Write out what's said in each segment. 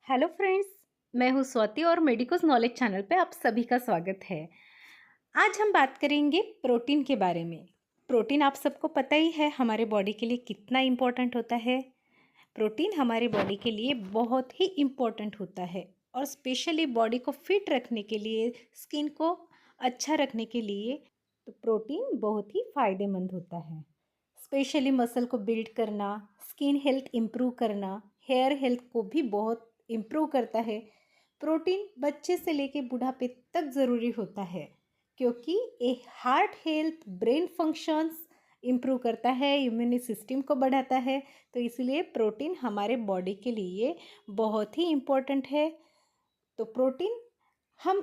Hello friends. मैं हूँ स्वाति और मेडिकोस नॉलेज चैनल पे आप सभी का स्वागत है। आज हम बात करेंगे प्रोटीन के बारे में। प्रोटीन आप सबको पता ही है हमारे बॉडी के लिए कितना इम्पोर्टेंट होता है। प्रोटीन हमारे बॉडी के लिए बहुत ही इम्पोर्टेंट होता है और स्पेशली बॉडी को फिट रखने के लिए, स्किन को अच्छा रखने के लिए तो प्रोटीन बहुत ही फ़ायदेमंद होता है। स्पेशली मसल को बिल्ड करना, स्किन हेल्थ इम्प्रूव करना, हेयर हेल्थ को भी बहुत इम्प्रूव करता है। प्रोटीन बच्चे से लेके बुढ़ापे तक ज़रूरी होता है क्योंकि ये heart health, brain functions improve करता है, इम्यून सिस्टम को बढ़ाता है। तो इसलिए प्रोटीन हमारे बॉडी के लिए बहुत ही इम्पोर्टेंट है। तो प्रोटीन हम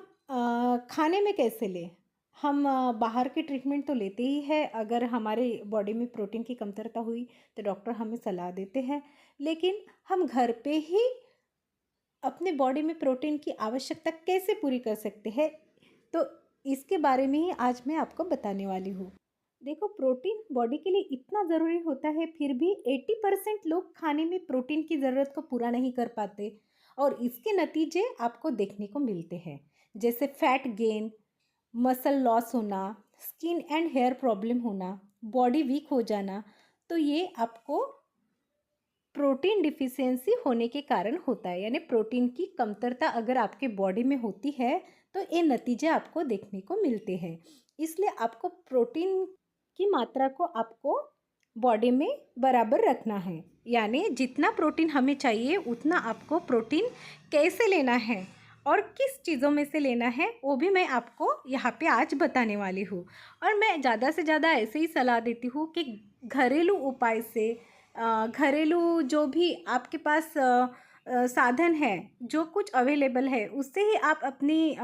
खाने में कैसे लें? हम बाहर की ट्रीटमेंट तो लेते ही है। अगर हमारे बॉडी में प्रोटीन की कमतरता हुई तो डॉक्टर हमें सलाह देते हैं, लेकिन हम घर पे ही अपने बॉडी में प्रोटीन की आवश्यकता कैसे पूरी कर सकते हैं, तो इसके बारे में ही आज मैं आपको बताने वाली हूँ। देखो, प्रोटीन बॉडी के लिए इतना ज़रूरी होता है, फिर भी 80% लोग खाने में प्रोटीन की ज़रूरत को पूरा नहीं कर पाते और इसके नतीजे आपको देखने को मिलते हैं, जैसे फैट गेन, मसल लॉस होना, स्किन एंड हेयर प्रॉब्लम होना, बॉडी वीक हो जाना। तो ये आपको प्रोटीन डिफिशियंसी होने के कारण होता है, यानी प्रोटीन की कमतरता अगर आपके बॉडी में होती है तो ये नतीजे आपको देखने को मिलते हैं। इसलिए आपको प्रोटीन की मात्रा को आपको बॉडी में बराबर रखना है, यानी जितना प्रोटीन हमें चाहिए उतना आपको प्रोटीन कैसे लेना है और किस चीज़ों में से लेना है वो भी मैं आपको यहाँ पे आज बताने वाली हूँ। और मैं ज़्यादा से ज़्यादा ऐसे ही सलाह देती हूँ कि घरेलू उपाय से, घरेलू जो भी आपके पास साधन है, जो कुछ अवेलेबल है, उससे ही आप अपनी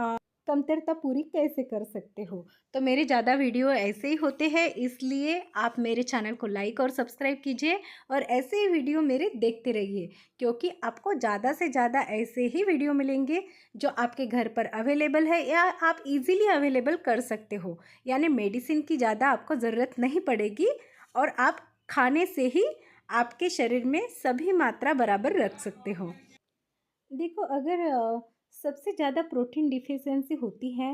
कमतरता पूरी कैसे कर सकते हो। तो मेरे ज़्यादा वीडियो ऐसे ही होते हैं, इसलिए आप मेरे चैनल को लाइक और सब्सक्राइब कीजिए और ऐसे ही वीडियो मेरे देखते रहिए, क्योंकि आपको ज़्यादा से ज़्यादा ऐसे ही वीडियो मिलेंगे जो आपके घर पर अवेलेबल है या आप इजीली अवेलेबल कर सकते हो। यानी मेडिसिन की ज़्यादा आपको ज़रूरत नहीं पड़ेगी और आप खाने से ही आपके शरीर में सभी मात्रा बराबर रख सकते हो। देखो, अगर सबसे ज़्यादा प्रोटीन डिफिशियंसी होती है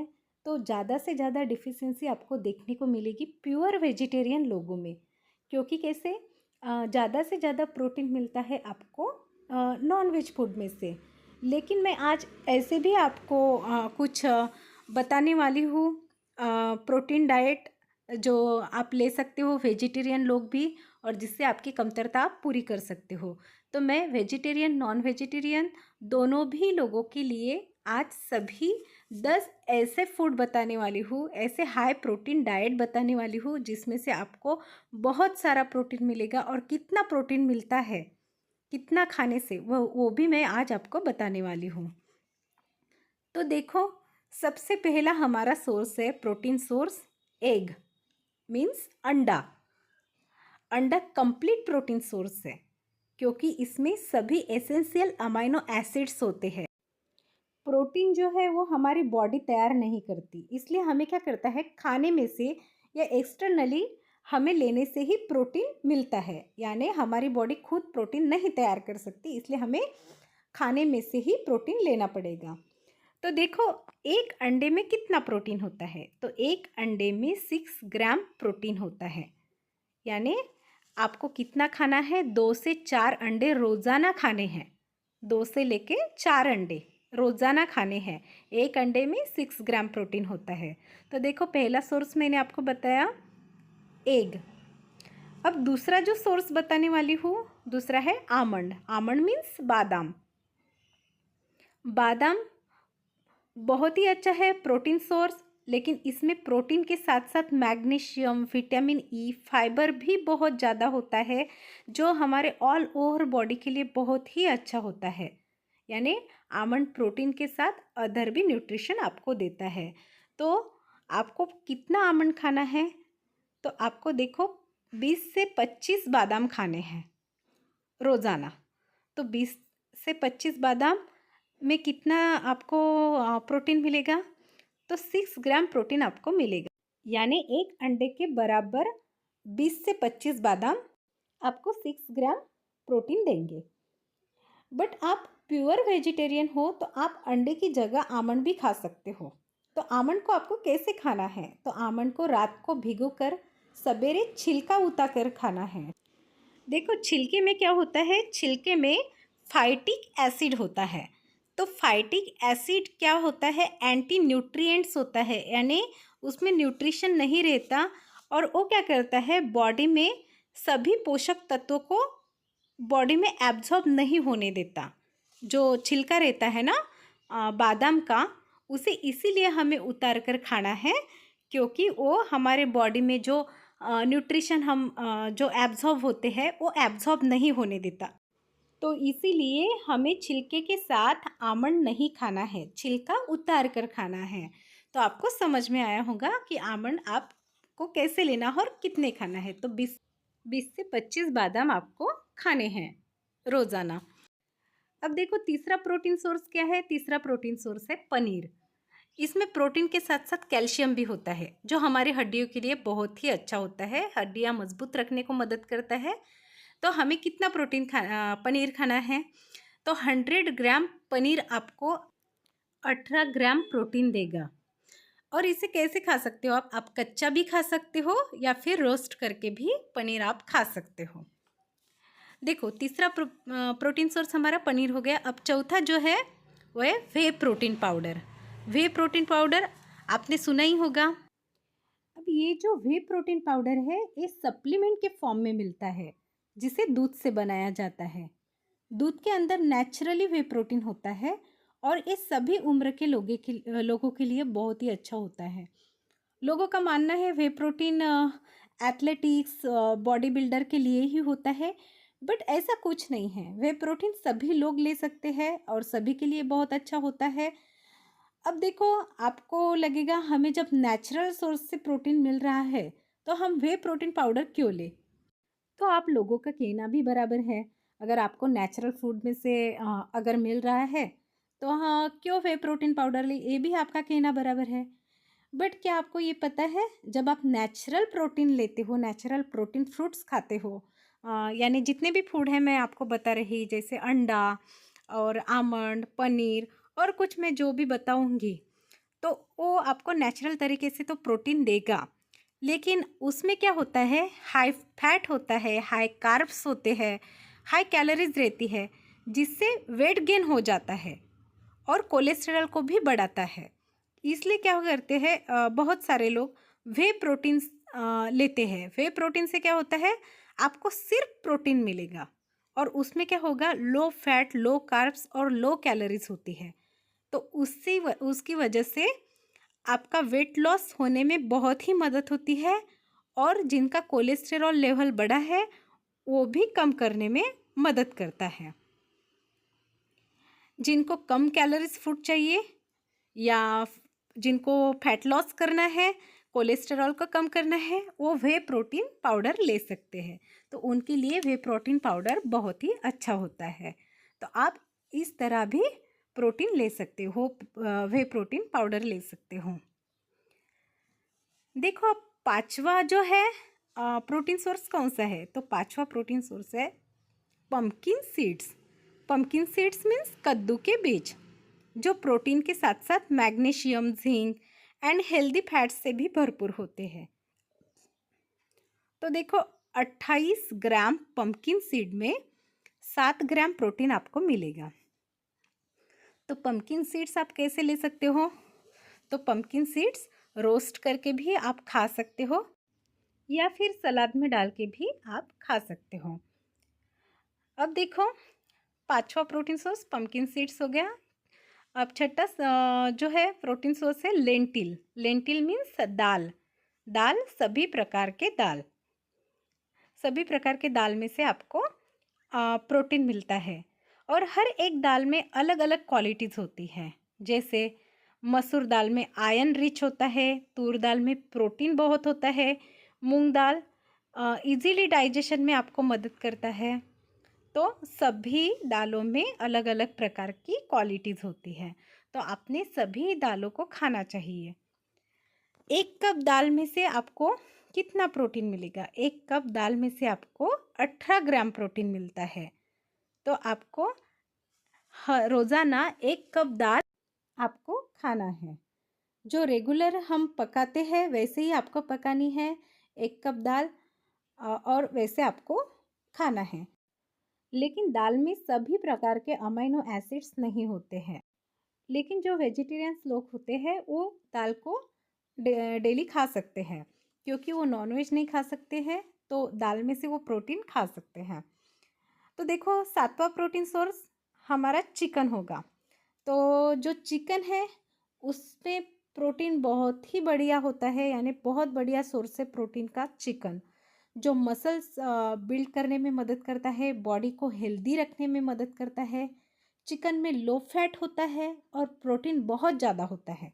तो ज़्यादा से ज़्यादा डिफिशियंसी आपको देखने को मिलेगी प्योर वेजिटेरियन लोगों में, क्योंकि कैसे ज़्यादा से ज़्यादा प्रोटीन मिलता है आपको नॉन वेज फूड में से। लेकिन मैं आज ऐसे भी आपको कुछ बताने वाली हूँ प्रोटीन डाइट जो आप ले सकते हो, वेजिटेरियन लोग भी, और जिससे आपकी कमतरता आप पूरी कर सकते हो। तो मैं वेजिटेरियन, नॉन वेजिटेरियन दोनों भी लोगों के लिए आज सभी 10 ऐसे फूड बताने वाली हूँ, ऐसे हाई प्रोटीन डाइट बताने वाली हूँ जिसमें से आपको बहुत सारा प्रोटीन मिलेगा। और कितना प्रोटीन मिलता है, कितना खाने से, वो भी मैं आज आपको बताने वाली हूँ। तो देखो, सबसे पहला हमारा सोर्स है, प्रोटीन सोर्स, एग मीन्स अंडा। अंडा कंप्लीट प्रोटीन सोर्स है क्योंकि इसमें सभी एसेंशियल अमाइनो एसिड्स होते हैं। प्रोटीन जो है वो हमारी बॉडी तैयार नहीं करती, इसलिए हमें क्या करता है, खाने में से या एक्सटर्नली हमें लेने से ही प्रोटीन मिलता है। यानी हमारी बॉडी खुद प्रोटीन नहीं तैयार कर सकती, इसलिए हमें खाने में से ही प्रोटीन लेना पड़ेगा। तो देखो, एक अंडे में कितना प्रोटीन होता है, तो एक अंडे में 6 ग्राम प्रोटीन होता है। यानी आपको कितना खाना है, 2 से 4 अंडे रोज़ाना खाने हैं। 2 से लेके 4 अंडे रोज़ाना खाने हैं। एक अंडे में 6 ग्राम प्रोटीन होता है। तो देखो, पहला सोर्स मैंने आपको बताया, एग। अब दूसरा जो सोर्स बताने वाली हूँ, दूसरा है आमंड। आमंड मीन्स बादाम। बादाम बहुत ही अच्छा है प्रोटीन सोर्स, लेकिन इसमें प्रोटीन के साथ साथ मैग्नीशियम, विटामिन ई, फाइबर भी बहुत ज़्यादा होता है, जो हमारे ऑल ओवर बॉडी के लिए बहुत ही अच्छा होता है। यानी आमंड प्रोटीन के साथ अदर भी न्यूट्रिशन आपको देता है। तो आपको कितना आमंड खाना है, तो आपको देखो 20 से 25 बादाम खाने हैं रोज़ाना। तो 20 से 25 बादाम में कितना आपको प्रोटीन मिलेगा, तो 6 ग्राम प्रोटीन आपको मिलेगा। यानी एक अंडे के बराबर 20 से 25 बादाम आपको 6 ग्राम प्रोटीन देंगे। बट आप प्योर वेजिटेरियन हो तो आप अंडे की जगह आमंड भी खा सकते हो। तो आमंड को आपको कैसे खाना है? तो आमंड को रात को भिगोकर सवेरे छिलका उतार कर खाना है। देखो छिलके में क्या होता है, छिलके में फाइटिक एसिड होता है। तो फाइटिक एसिड क्या होता है, एंटी न्यूट्रिएंट्स होता है, यानी उसमें न्यूट्रिशन नहीं रहता और वो क्या करता है, बॉडी में सभी पोषक तत्वों को बॉडी में एब्जॉर्ब नहीं होने देता। जो छिलका रहता है ना बादाम का, उसे इसीलिए हमें उतार कर खाना है क्योंकि वो हमारे बॉडी में जो न्यूट्रिशन जो एब्जॉर्ब होते हैं वो एब्जॉर्ब नहीं होने देता। तो इसीलिए हमें छिलके के साथ आमंड नहीं खाना है, छिलका उतार कर खाना है। तो आपको समझ में आया होगा कि आमंड आपको कैसे लेना और कितने खाना है। तो 20 से 25 बादाम आपको खाने हैं रोज़ाना। अब देखो तीसरा प्रोटीन सोर्स क्या है, तीसरा प्रोटीन सोर्स है पनीर। इसमें प्रोटीन के साथ साथ कैल्शियम भी होता है जो हमारी हड्डियों के लिए बहुत ही अच्छा होता है, हड्डियां मजबूत रखने को मदद करता है। तो हमें कितना पनीर खाना है? तो 100 ग्राम पनीर आपको 18 ग्राम प्रोटीन देगा। और इसे कैसे खा सकते हो आप कच्चा भी खा सकते हो या फिर रोस्ट करके भी पनीर आप खा सकते हो। देखो तीसरा प्रोटीन सोर्स हमारा पनीर हो गया। अब चौथा जो है वो है वे प्रोटीन पाउडर। वे प्रोटीन पाउडर आपने सुना ही होगा। अब ये जो वे प्रोटीन पाउडर है ये सप्लीमेंट के फॉर्म में मिलता है जिसे दूध से बनाया जाता है। दूध के अंदर नेचुरली वे प्रोटीन होता है और ये सभी उम्र के लोगों के लिए बहुत ही अच्छा होता है। लोगों का मानना है वे प्रोटीन एथलेटिक्स बॉडी बिल्डर के लिए ही होता है, बट ऐसा कुछ नहीं है। वे प्रोटीन सभी लोग ले सकते हैं और सभी के लिए बहुत अच्छा होता है। अब देखो आपको लगेगा हमें जब नेचुरल सोर्स से प्रोटीन मिल रहा है तो हम वे प्रोटीन पाउडर क्यों ले? तो आप लोगों का कहना भी बराबर है। अगर आपको नेचुरल फूड में से अगर मिल रहा है तो हाँ क्यों वे प्रोटीन पाउडर ले, ये भी आपका कहना बराबर है। बट क्या आपको ये पता है जब आप नेचुरल प्रोटीन लेते हो, नेचुरल प्रोटीन फ्रूट्स खाते हो, यानी जितने भी फूड हैं मैं आपको बता रही, जैसे अंडा और आमंड, पनीर और कुछ मैं जो भी बताऊंगी, तो वो आपको नेचुरल तरीके से तो प्रोटीन देगा। लेकिन उसमें क्या होता है, हाई फैट होता है, हाई कार्ब्स होते हैं, हाई कैलोरीज रहती है, जिससे वेट गेन हो जाता है और कोलेस्ट्रॉल को भी बढ़ाता है। इसलिए क्या करते हैं बहुत सारे लोग वे प्रोटीन लेते हैं। वे प्रोटीन से क्या होता है, आपको सिर्फ प्रोटीन मिलेगा और उसमें क्या होगा, लो फैट, लो कार्ब्स और लो कैलोरीज होती है। तो उसकी वजह से आपका वेट लॉस होने में बहुत ही मदद होती है और जिनका कोलेस्ट्रॉल लेवल बढ़ा है वो भी कम करने में मदद करता है। जिनको कम कैलोरीज फूड चाहिए या जिनको फैट लॉस करना है, कोलेस्ट्रॉल को कम करना है, वो वे प्रोटीन पाउडर ले सकते हैं। तो उनके लिए वे प्रोटीन पाउडर बहुत ही अच्छा होता है। तो आप इस तरह भी प्रोटीन ले सकते हो, वे प्रोटीन पाउडर ले सकते हो। देखो अब पांचवा जो है प्रोटीन सोर्स कौन सा है? तो पांचवा प्रोटीन सोर्स है pumpkin seeds. Pumpkin seeds means कद्दू के बीज, जो प्रोटीन के साथ साथ magnesium, zinc and healthy fats से भी भरपूर होते हैं। तो देखो 28 ग्राम पंपकिन सीड में 7 ग्राम प्रोटीन आपको मिलेगा। तो पंपकिन सीड्स आप कैसे ले सकते हो? तो पंपकिन सीड्स रोस्ट करके भी आप खा सकते हो या फिर सलाद में डाल के भी आप खा सकते हो। अब देखो पांचवा प्रोटीन सोर्स पंपकिन सीड्स हो गया। अब छठा जो है प्रोटीन सोर्स है लेंटिल। लेंटिल मीन्स दाल। दाल सभी प्रकार के दाल, सभी प्रकार के दाल में से आपको प्रोटीन मिलता है और हर एक दाल में अलग अलग क्वालिटीज़ होती हैं। जैसे मसूर दाल में आयरन रिच होता है, तूर दाल में प्रोटीन बहुत होता है, मूंग दाल इजीली डाइजेशन में आपको मदद करता है। तो सभी दालों में अलग अलग प्रकार की क्वालिटीज़ होती है, तो आपने सभी दालों को खाना चाहिए। एक कप दाल में से आपको कितना प्रोटीन मिलेगा? एक कप दाल में से आपको 18 ग्राम प्रोटीन मिलता है। तो आपको रोज़ाना 1 कप दाल आपको खाना है। जो रेगुलर हम पकाते हैं वैसे ही आपको पकानी है, 1 कप दाल और वैसे आपको खाना है। लेकिन दाल में सभी प्रकार के अमीनो एसिड्स नहीं होते हैं। लेकिन जो वेजिटेरियंस लोग होते हैं वो दाल को डेली खा सकते हैं, क्योंकि वो नॉनवेज नहीं खा सकते हैं, तो दाल में से वो प्रोटीन खा सकते हैं। तो देखो, 7वां प्रोटीन सोर्स हमारा चिकन होगा। तो जो चिकन है उसमें प्रोटीन बहुत ही बढ़िया होता है, यानी बहुत बढ़िया सोर्स है प्रोटीन का चिकन। जो मसल्स बिल्ड करने में मदद करता है, बॉडी को हेल्दी रखने में मदद करता है। चिकन में लो फैट होता है और प्रोटीन बहुत ज़्यादा होता है,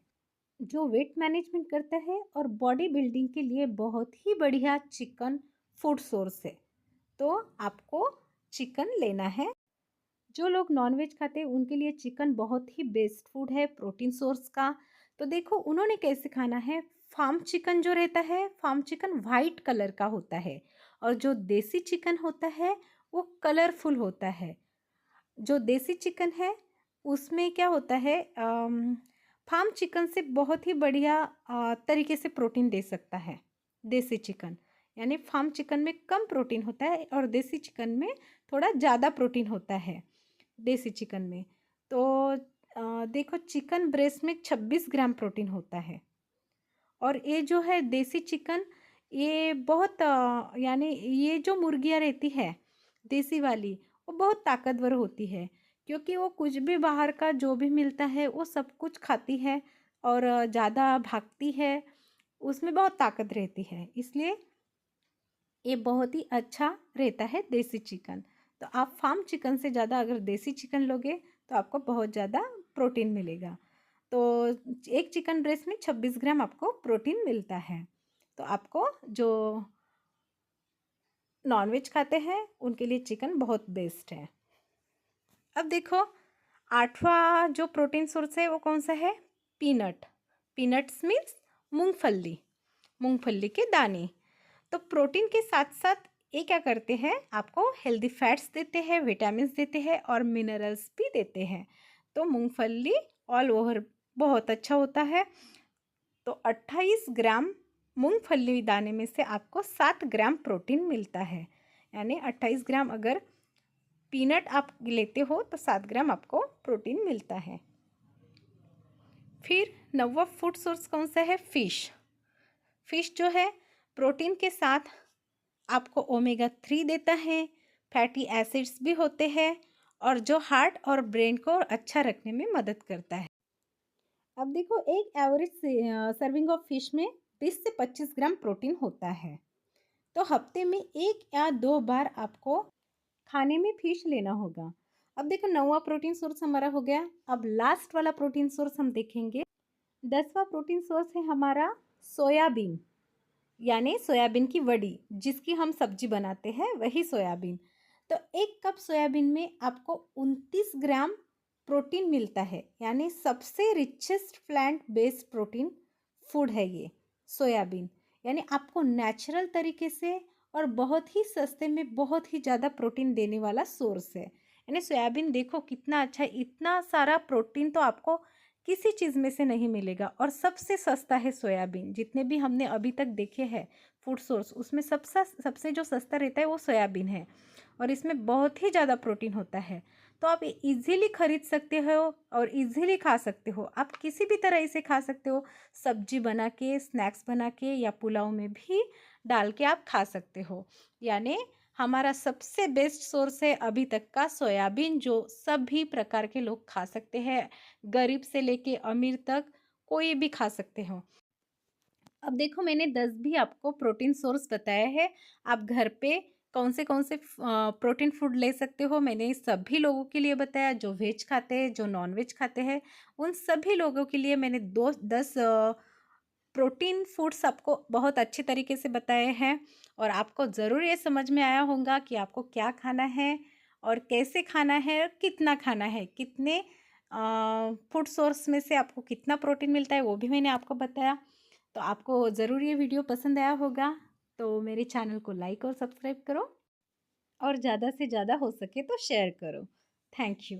जो वेट मैनेजमेंट करता है और बॉडी बिल्डिंग के लिए बहुत ही बढ़िया चिकन फूड सोर्स है। तो आपको चिकन लेना है। जो लोग नॉनवेज खाते हैं उनके लिए चिकन बहुत ही बेस्ट फूड है प्रोटीन सोर्स का। तो देखो उन्होंने कैसे खाना है। फार्म चिकन जो रहता है, फार्म चिकन वाइट कलर का होता है और जो देसी चिकन होता है वो कलरफुल होता है। जो देसी चिकन है उसमें क्या होता है, फार्म चिकन से बहुत ही बढ़िया तरीके से प्रोटीन दे सकता है देसी चिकन। यानी फार्म चिकन में कम प्रोटीन होता है और देसी चिकन में थोड़ा ज़्यादा प्रोटीन होता है देसी चिकन में। तो देखो, चिकन ब्रेस्ट में 26 ग्राम प्रोटीन होता है और ये जो है देसी चिकन, ये बहुत यानी ये जो मुर्गियाँ रहती है देसी वाली, वो बहुत ताकतवर होती है, क्योंकि वो कुछ भी बाहर का जो भी मिलता है वो सब कुछ खाती है और ज़्यादा भागती है, उसमें बहुत ताकत रहती है, इसलिए ये बहुत ही अच्छा रहता है देसी चिकन। तो आप फार्म चिकन से ज़्यादा अगर देसी चिकन लोगे तो आपको बहुत ज़्यादा प्रोटीन मिलेगा। तो एक चिकन ब्रेस्ट में 26 ग्राम आपको प्रोटीन मिलता है। तो आपको जो नॉनवेज खाते हैं उनके लिए चिकन बहुत बेस्ट है। अब देखो, 8वां जो प्रोटीन सोर्स है वो कौन सा है? पीनट। पीनट्स मीन्स मूंगफली, मूंगफली के दाने। तो प्रोटीन के साथ साथ ये क्या करते हैं, आपको हेल्दी फैट्स देते हैं, विटामिन्स देते हैं और मिनरल्स भी देते हैं। तो मूंगफली ऑल ओवर बहुत अच्छा होता है। तो 28 ग्राम मूंगफली दाने में से आपको 7 ग्राम प्रोटीन मिलता है। यानी 28 ग्राम अगर पीनट आप लेते हो तो 7 ग्राम आपको प्रोटीन मिलता है। फिर 9वां फूड सोर्स कौन सा है? फिश। फिश जो है प्रोटीन के साथ आपको ओमेगा 3 देता है, फैटी एसिड्स भी होते हैं और जो हार्ट और ब्रेन को अच्छा रखने में मदद करता है। अब देखो, एक एवरेज सर्विंग ऑफ फिश में 20 से 25 ग्राम प्रोटीन होता है। तो हफ्ते में 1 या 2 बार आपको खाने में फिश लेना होगा। अब देखो, 9वां प्रोटीन सोर्स हमारा हो गया। अब लास्ट वाला प्रोटीन सोर्स हम देखेंगे। 10वां प्रोटीन सोर्स है हमारा सोयाबीन, यानी सोयाबीन की वड़ी, जिसकी हम सब्जी बनाते हैं वही सोयाबीन। तो 1 कप सोयाबीन में आपको 29 ग्राम प्रोटीन मिलता है, यानी सबसे richest plant based protein food है ये सोयाबीन। यानी आपको नेचुरल तरीके से और बहुत ही सस्ते में बहुत ही ज़्यादा प्रोटीन देने वाला सोर्स है। यानी सोयाबीन देखो कितना अच्छा है, इतना सारा प्रोटीन तो आपको किसी चीज़ में से नहीं मिलेगा और सबसे सस्ता है सोयाबीन। जितने भी हमने अभी तक देखे हैं फूड सोर्स, उसमें सबसे जो सस्ता रहता है वो सोयाबीन है और इसमें बहुत ही ज़्यादा प्रोटीन होता है। तो आप इजीली खरीद सकते हो और इजीली खा सकते हो। आप किसी भी तरह इसे खा सकते हो, सब्जी बना के, स्नैक्स बना के या पुलाव में भी डाल के आप खा सकते हो। यानी हमारा सबसे बेस्ट सोर्स है अभी तक का सोयाबीन, जो सभी प्रकार के लोग खा सकते हैं, गरीब से लेके अमीर तक कोई भी खा सकते हो। अब देखो, मैंने 10 भी आपको प्रोटीन सोर्स बताया है। आप घर पे कौन से प्रोटीन फूड ले सकते हो, मैंने सभी लोगों के लिए बताया। जो वेज खाते हैं, जो नॉन वेज खाते हैं, उन सभी लोगों के लिए मैंने 10 प्रोटीन फूड्स आपको बहुत अच्छी तरीके से बताए हैं और आपको ज़रूर ये समझ में आया होगा कि आपको क्या खाना है और कैसे खाना है और कितना खाना है। कितने फूड सोर्स में से आपको कितना प्रोटीन मिलता है वो भी मैंने आपको बताया। तो आपको ज़रूर ये वीडियो पसंद आया होगा। तो मेरे चैनल को लाइक और सब्सक्राइब करो और ज़्यादा से ज़्यादा हो सके तो शेयर करो। Thank you.